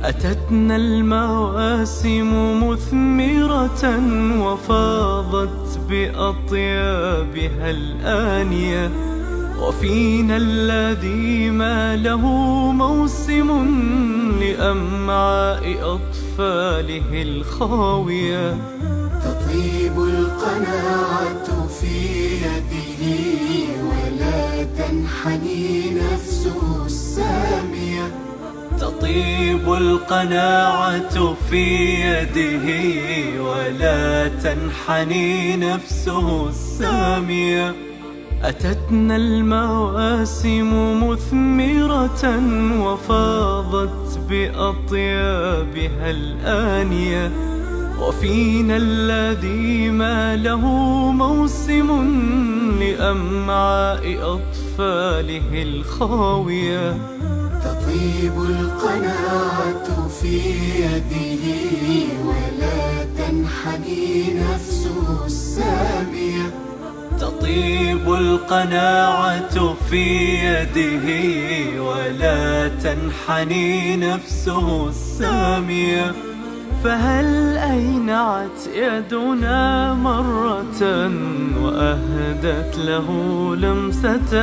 أتتنا المواسم مثمرة وفاضت بأطيابها الآنية، وفينا الذي ما له موسم لأمعاء أطفاله الخاوية. تطيب القناعة في يده ولا تنحني نفسه السامية. تطيب القناعة في يده ولا تنحني نفسه السامية. أتتنا المواسم مثمرة وفاضت بأطيابها الآنية، وفينا الذي ما له موسم لأمعاء أطفاله الخاوية. تطيب القناعة في يده ولا تنحني نفسه السامية. تطيب القناعة في يده ولا تنحني نفسه السامية. فهل أينعت يدنا مرة وأهدت له لمسة